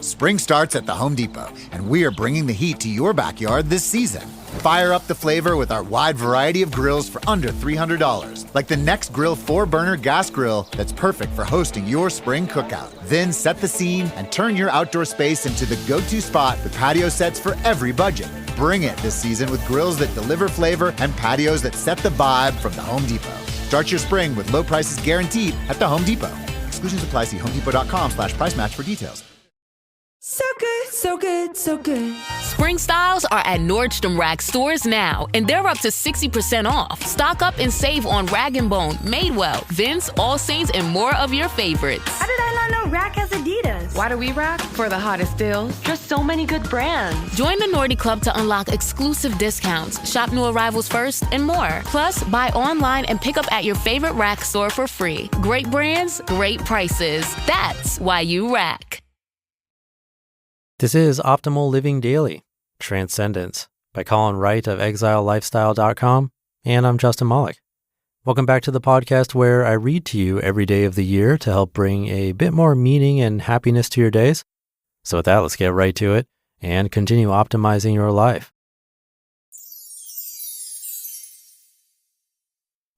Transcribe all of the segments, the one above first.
Spring starts at the Home Depot, and we are bringing the heat to your backyard this season. Fire up the flavor with our wide variety of grills for under $300, like the Next Grill 4-burner gas grill that's perfect for hosting your spring cookout. Then set the scene and turn your outdoor space into the go-to spot with patio sets for every budget. Bring it this season with grills that deliver flavor and patios that set the vibe from the Home Depot. Start your spring with low prices guaranteed at the Home Depot. Exclusions apply. See homedepot.com/price match for details. So good, so good, so good. Spring styles are at Nordstrom Rack stores now, and they're up to 60% off. Stock up and save on Rag & Bone, Madewell, Vince, All Saints, and more of your favorites. How did I not know Rack has Adidas? Why do we rack? For the hottest deals. Just so many good brands. Join the Nordy Club to unlock exclusive discounts, shop new arrivals first, and more. Plus, buy online and pick up at your favorite Rack store for free. Great brands, great prices. That's why you rack. This is Optimal Living Daily, Transcendence by Colin Wright of ExileLifestyle.com, and I'm Justin Malik. Welcome back to the podcast where I read to you every day of the year to help bring a bit more meaning and happiness to your days. So with that, let's get right to it and continue optimizing your life.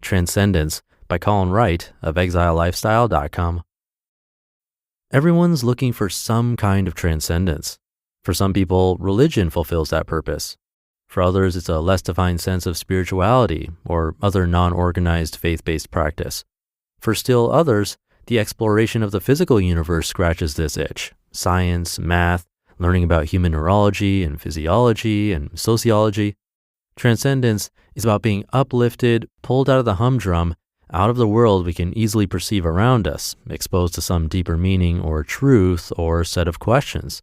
Transcendence by Colin Wright of ExileLifestyle.com. Everyone's looking for some kind of transcendence. For some people, religion fulfills that purpose. For others, it's a less defined sense of spirituality or other non-organized faith-based practice. For still others, the exploration of the physical universe scratches this itch. Science, math, learning about human neurology and physiology and sociology. Transcendence is about being uplifted, pulled out of the humdrum, out of the world we can easily perceive around us, exposed to some deeper meaning or truth or set of questions.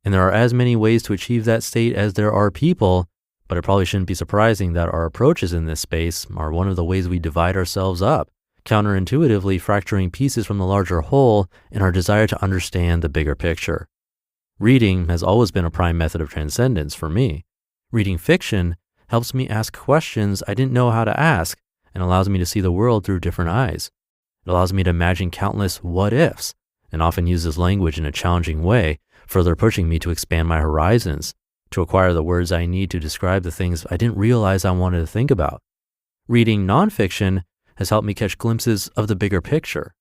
And there are as many ways to achieve that state as there are people, but it probably shouldn't be surprising that our approaches in this space are one of the ways we divide ourselves up, counterintuitively fracturing pieces from the larger whole in our desire to understand the bigger picture. Reading has always been a prime method of transcendence for me. Reading fiction helps me ask questions I didn't know how to ask, and allows me to see the world through different eyes. It allows me to imagine countless what-ifs, and often uses language in a challenging way, further pushing me to expand my horizons, to acquire the words I need to describe the things I didn't realize I wanted to think about. Reading nonfiction has helped me catch glimpses of the bigger picture.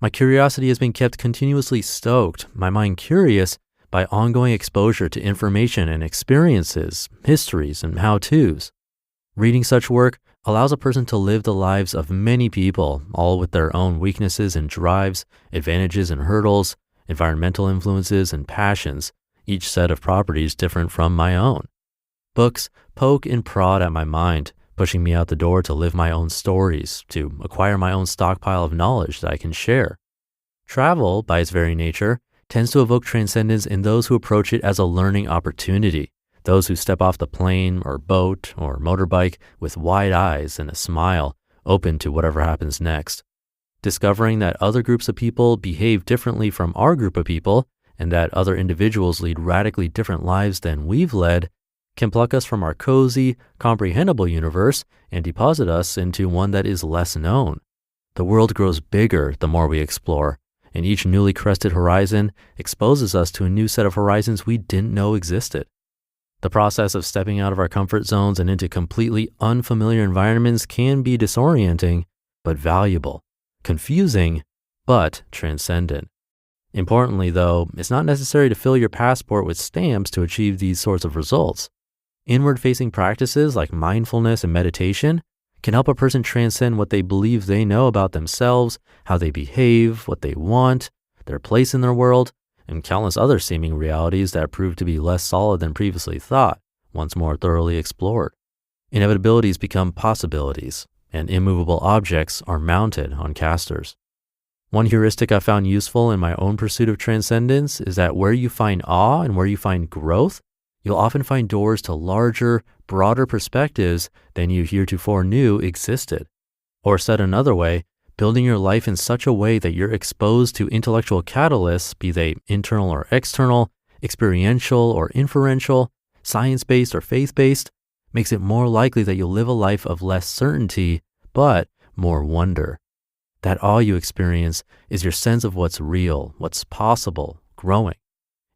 My curiosity has been kept continuously stoked, my mind curious, by ongoing exposure to information and experiences, histories, and how-tos. Reading such work allows a person to live the lives of many people, all with their own weaknesses and drives, advantages and hurdles, environmental influences and passions, each set of properties different from my own. Books poke and prod at my mind, pushing me out the door to live my own stories, to acquire my own stockpile of knowledge that I can share. Travel, by its very nature, tends to evoke transcendence in those who approach it as a learning opportunity. Those who step off the plane or boat or motorbike with wide eyes and a smile, open to whatever happens next. Discovering that other groups of people behave differently from our group of people and that other individuals lead radically different lives than we've led can pluck us from our cozy, comprehensible universe and deposit us into one that is less known. The world grows bigger the more we explore, and each newly crested horizon exposes us to a new set of horizons we didn't know existed. The process of stepping out of our comfort zones and into completely unfamiliar environments can be disorienting, but valuable, confusing, but transcendent. Importantly, though, it's not necessary to fill your passport with stamps to achieve these sorts of results. Inward-facing practices like mindfulness and meditation can help a person transcend what they believe they know about themselves, how they behave, what they want, their place in their world, and countless other seeming realities that prove to be less solid than previously thought, once more thoroughly explored. Inevitabilities become possibilities, and immovable objects are mounted on casters. One heuristic I found useful in my own pursuit of transcendence is that where you find awe and where you find growth, you'll often find doors to larger, broader perspectives than you heretofore knew existed. Or said another way, building your life in such a way that you're exposed to intellectual catalysts, be they internal or external, experiential or inferential, science-based or faith-based, makes it more likely that you'll live a life of less certainty, but more wonder. That awe you experience is your sense of what's real, what's possible, growing.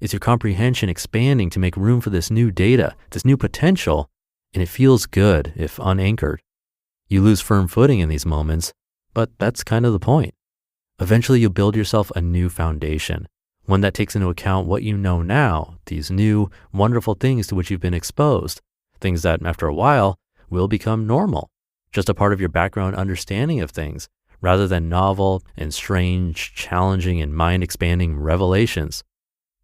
is your comprehension expanding to make room for this new data, this new potential, and it feels good if unanchored. You lose firm footing in these moments, but that's kind of the point. Eventually, you'll build yourself a new foundation, one that takes into account what you know now, these new, wonderful things to which you've been exposed, things that after a while will become normal, just a part of your background understanding of things, rather than novel and strange, challenging and mind-expanding revelations.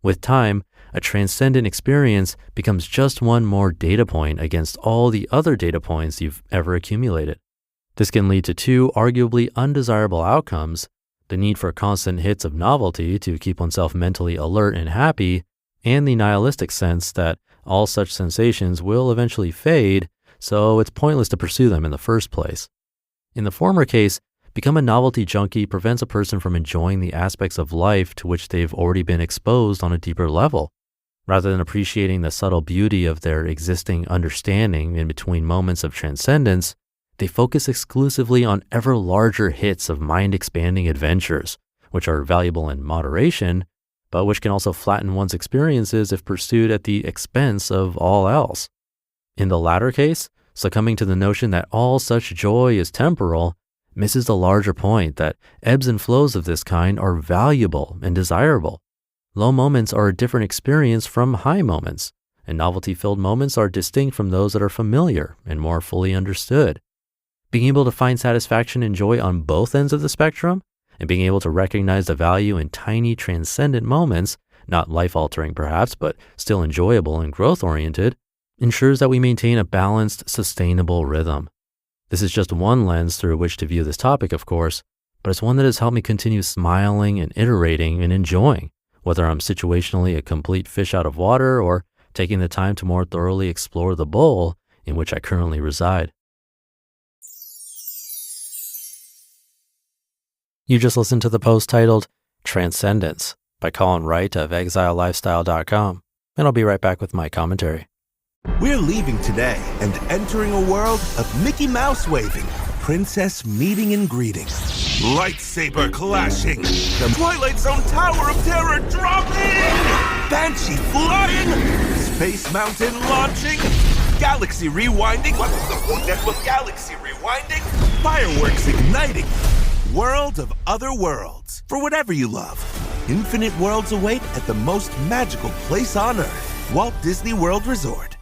With time, a transcendent experience becomes just one more data point against all the other data points you've ever accumulated. This can lead to two arguably undesirable outcomes: the need for constant hits of novelty to keep oneself mentally alert and happy, and the nihilistic sense that all such sensations will eventually fade, so it's pointless to pursue them in the first place. In the former case, become a novelty junkie prevents a person from enjoying the aspects of life to which they've already been exposed on a deeper level. Rather than appreciating the subtle beauty of their existing understanding in between moments of transcendence, they focus exclusively on ever larger hits of mind-expanding adventures, which are valuable in moderation, but which can also flatten one's experiences if pursued at the expense of all else. In the latter case, succumbing to the notion that all such joy is temporal misses the larger point that ebbs and flows of this kind are valuable and desirable. Low moments are a different experience from high moments, and novelty-filled moments are distinct from those that are familiar and more fully understood. Being able to find satisfaction and joy on both ends of the spectrum, and being able to recognize the value in tiny transcendent moments, not life-altering perhaps, but still enjoyable and growth-oriented, ensures that we maintain a balanced, sustainable rhythm. This is just one lens through which to view this topic, of course, but it's one that has helped me continue smiling and iterating and enjoying, whether I'm situationally a complete fish out of water or taking the time to more thoroughly explore the bowl in which I currently reside. You just listened to the post titled Transcendence by Colin Wright of exilelifestyle.com, and I'll be right back with my commentary. We're leaving today and entering a world of Mickey Mouse waving, princess meeting and greeting, lightsaber clashing, the Twilight Zone Tower of Terror dropping, Banshee flying, Space Mountain launching, galaxy rewinding, what's the point with galaxy rewinding, fireworks igniting, world of other worlds, for whatever you love. Infinite worlds await at the most magical place on Earth, Walt Disney World Resort.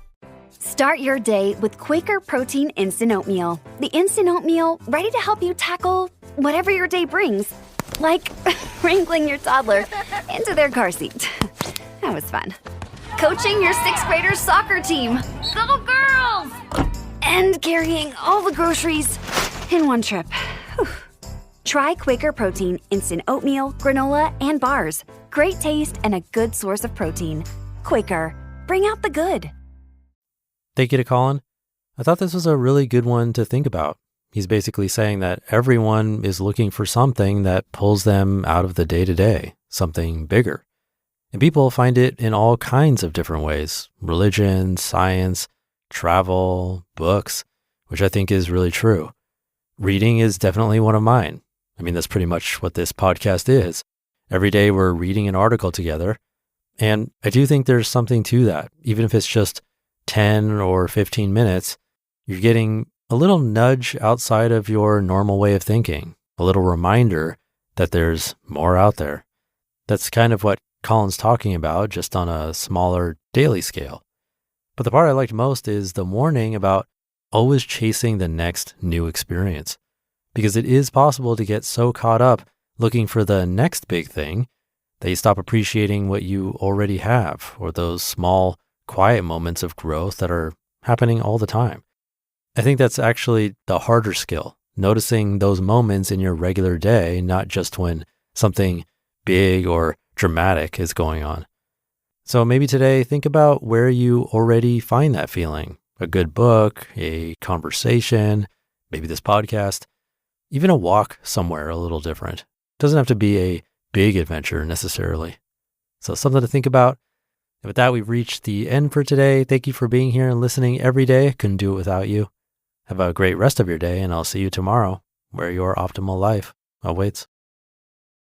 Start your day with Quaker Protein Instant Oatmeal. The instant oatmeal ready to help you tackle whatever your day brings, like wrangling your toddler into their car seat. That was fun. Coaching your 6th graders soccer team. Go girls! And carrying all the groceries in one trip. Whew. Try Quaker Protein Instant Oatmeal, granola, and bars. Great taste and a good source of protein. Quaker, bring out the good. Thank you to Colin. I thought this was a really good one to think about. He's basically saying that everyone is looking for something that pulls them out of the day-to-day, something bigger. And people find it in all kinds of different ways: religion, science, travel, books, which I think is really true. Reading is definitely one of mine. I mean, that's pretty much what this podcast is. Every day we're reading an article together. And I do think there's something to that. Even if it's just 10 or 15 minutes, you're getting a little nudge outside of your normal way of thinking, a little reminder that there's more out there. That's kind of what Colin's talking about, just on a smaller daily scale. But the part I liked most is the warning about always chasing the next new experience, because it is possible to get so caught up looking for the next big thing that you stop appreciating what you already have, or those small, quiet moments of growth that are happening all the time. I think that's actually the harder skill, noticing those moments in your regular day, not just when something big or dramatic is going on. So maybe today, think about where you already find that feeling. A good book, a conversation, maybe this podcast, even a walk somewhere a little different. It doesn't have to be a big adventure necessarily. So something to think about. And with that, we've reached the end for today. Thank you for being here and listening every day. Couldn't do it without you. Have a great rest of your day, and I'll see you tomorrow, where your optimal life awaits.